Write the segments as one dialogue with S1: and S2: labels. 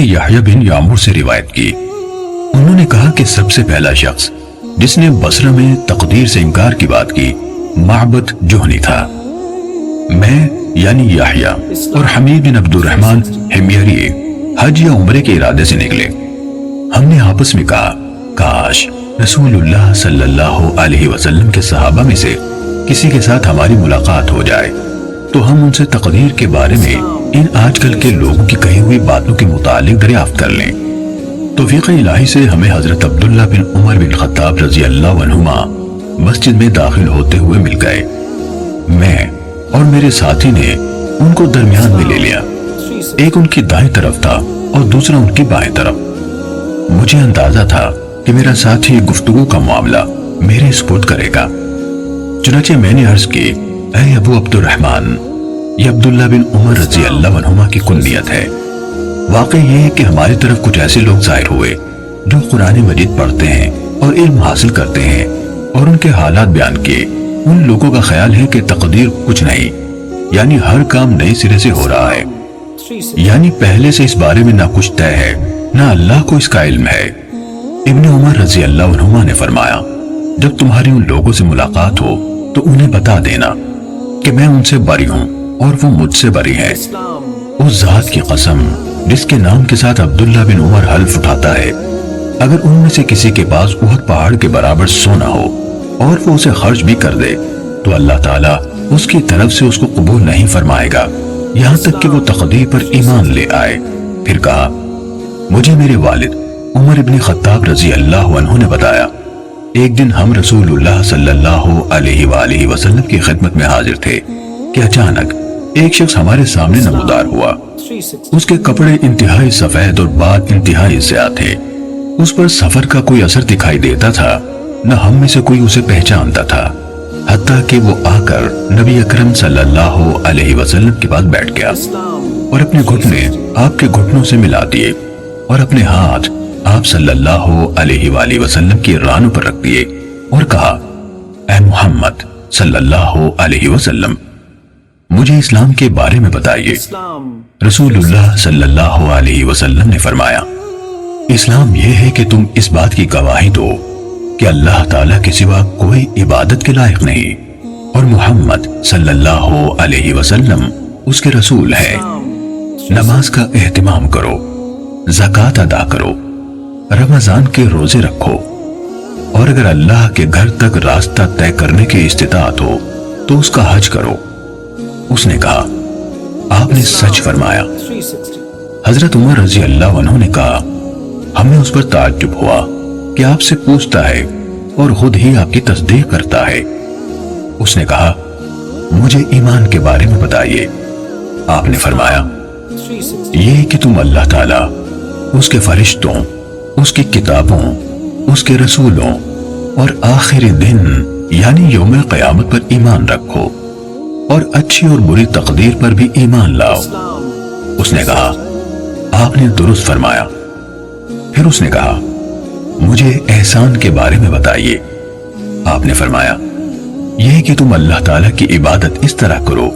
S1: یحییٰ بن یعمر سے روایت کی۔ انہوں نے کہا کہ سب سے پہلا شخص جس نے بصرہ میں تقدیر سے انکار کی بات کی معبد جہنی تھا۔ میں یعنی یحییٰ اور حمید بن عبد الرحمن حمیری حج یا عمرے کے ارادے سے نکلے۔ ہم نے آپس میں کہا کاش رسول اللہ صلی اللہ علیہ وسلم کے صحابہ میں سے کسی کے ساتھ ہماری ملاقات ہو جائے تو ہم ان سے تقدیر کے بارے میں ان آج کل کے لوگوں کی کہی ہوئی باتوں کے متعلق دریافت کر لیں۔ توفیق الہی سے ہمیں حضرت عبداللہ بن عمر بن خطاب رضی اللہ عنہما مسجد میں داخل ہوتے ہوئے مل گئے۔ میں اور میرے ساتھی نے ان کو درمیان میں لے لیا۔ ایک ان کی دائیں طرف تھا اور دوسرا ان کی بائیں طرف۔ مجھے اندازہ تھا کہ میرا ساتھی گفتگو کا معاملہ میرے سپرد کرے گا، چنانچہ میں نے عرض کی اے ابو عبد الرحمن، یہ عبداللہ بن عمر رضی اللہ عنہما کی کنیت ہے۔ واقع یہ ہے کہ ہماری طرف کچھ ایسے لوگ ظاہر ہوئے جو قرآن مجید پڑھتے ہیں اور علم حاصل کرتے ہیں، اور ان کے حالات بیان کیے۔ ان لوگوں کا خیال ہے کہ تقدیر کچھ نہیں، یعنی ہر کام نئے سرے سے ہو رہا ہے، یعنی پہلے سے اس بارے میں نہ کچھ طے ہے نہ اللہ کو اس کا علم ہے۔ ابن عمر رضی اللہ عنہما نے فرمایا جب تمہاری ان لوگوں سے ملاقات ہو تو انہیں بتا دینا کہ میں ان سے بری ہوں اور وہ مجھ سے بری ہے۔ اس ذات کی قسم جس کے نام کے ساتھ عبداللہ بن عمر حلف اٹھاتا ہے، اگر ان میں سے کسی کے پاس احد پہاڑ کے برابر سونا ہو اور وہ اسے خرچ بھی کر دے تو اللہ تعالیٰ اس کی طرف سے اس کو قبول نہیں فرمائے گا یہاں تک کہ وہ تقدیر پر ایمان لے آئے۔ پھر کہا مجھے میرے والد عمر ابن خطاب رضی اللہ عنہ نے بتایا ایک دن ہم رسول اللہ صلی اللہ علیہ وآلہ وسلم کی خدمت میں حاضر تھے کہ اچانک ایک شخص ہمارے سامنے نمودار ہوا۔ اس کے کپڑے انتہائی سفید اور بال انتہائی زیادہ تھے۔ اس پر سفر کا کوئی اثر دکھائی دیتا تھا، نہ ہم میں سے کوئی اسے پہچانتا تھا، حتیٰ کہ وہ آ کر نبی اکرم صلی اللہ علیہ وسلم کے پاس بیٹھ گیا اور اپنے گھٹنے آپ کے گھٹنوں سے ملا دیے اور اپنے ہاتھ آپ صلی اللہ علیہ وآلہ وسلم کی رانوں پر رکھ دیے اور کہا اے محمد صلی اللہ علیہ وسلم، مجھے اسلام کے بارے میں بتائیے۔ رسول اللہ صلی اللہ علیہ وسلم نے فرمایا اسلام یہ ہے کہ تم اس بات کی گواہی دو کہ اللہ تعالیٰ کے سوا کوئی عبادت کے لائق نہیں اور محمد صلی اللہ علیہ وسلم اس کے رسول ہے۔ نماز کا اہتمام کرو، زکوٰۃ ادا کرو، رمضان کے روزے رکھو، اور اگر اللہ کے گھر تک راستہ طے کرنے کی استطاعت ہو تو اس کا حج کرو۔ اس نے کہا آپ نے سچ فرمایا۔ حضرت عمر رضی اللہ عنہ نے کہا ہمیں اس پر تعجب ہوا کہ آپ سے پوچھتا ہے اور خود ہی آپ کی تصدیق کرتا ہے۔ اس نے کہا مجھے ایمان کے بارے میں بتائیے۔ آپ نے فرمایا یہ کہ تم اللہ تعالیٰ، اس کے فرشتوں، اس کی کتابوں، اس کے رسولوں اور آخری دن یعنی یوم قیامت پر ایمان رکھو اور اچھی اور بری تقدیر پر بھی ایمان لاؤ۔ اس نے کہا آپ نے درست فرمایا۔ پھر اس نے کہا مجھے احسان کے بارے میں بتائیے۔ آپ نے فرمایا یہ کہ تم اللہ تعالیٰ کی عبادت اس طرح کرو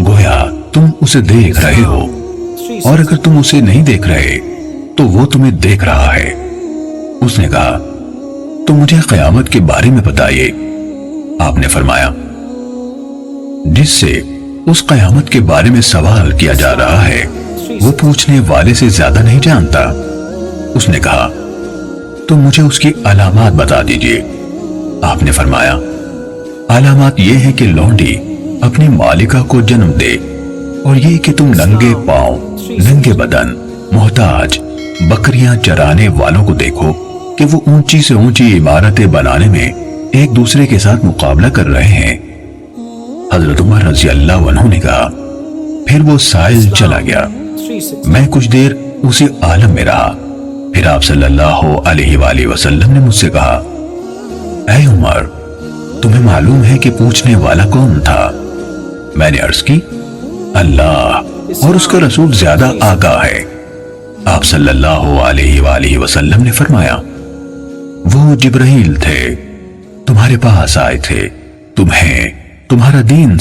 S1: گویا تم اسے دیکھ رہے ہو، اور اگر تم اسے نہیں دیکھ رہے تو وہ تمہیں دیکھ رہا ہے۔ اس نے کہا تو مجھے قیامت کے بارے میں بتائیے۔ آپ نے فرمایا جس سے اس قیامت کے بارے میں سوال کیا جا رہا ہے وہ پوچھنے والے سے زیادہ نہیں جانتا۔ اس نے کہا تو مجھے اس کی علامات بتا دیجئے۔ آپ نے فرمایا علامات یہ ہے کہ لونڈی اپنی مالکہ کو جنم دے، اور یہ کہ تم ننگے پاؤں، ننگے بدن، محتاج بکریاں چرانے والوں کو دیکھو کہ وہ اونچی سے اونچی عمارتیں بنانے میں ایک دوسرے کے ساتھ مقابلہ کر رہے ہیں۔ حضرت عمر رضی اللہ عنہ نے کہا پھر وہ سائل چلا گیا۔ میں کچھ دیر اسی عالم میں رہا، پھر آپ صلی اللہ علیہ وآلہ وسلم نے مجھ سے کہا اے عمر، تمہیں معلوم ہے کہ پوچھنے والا کون تھا؟ میں نے عرض کی اللہ اور اس کا رسول زیادہ آگاہ ہے۔ آپ صلی اللہ علیہ وآلہ وسلم نے فرمایا وہ جبرائیل تھے، تمہارے پاس آئے تھے، تمہیں تمہارا دین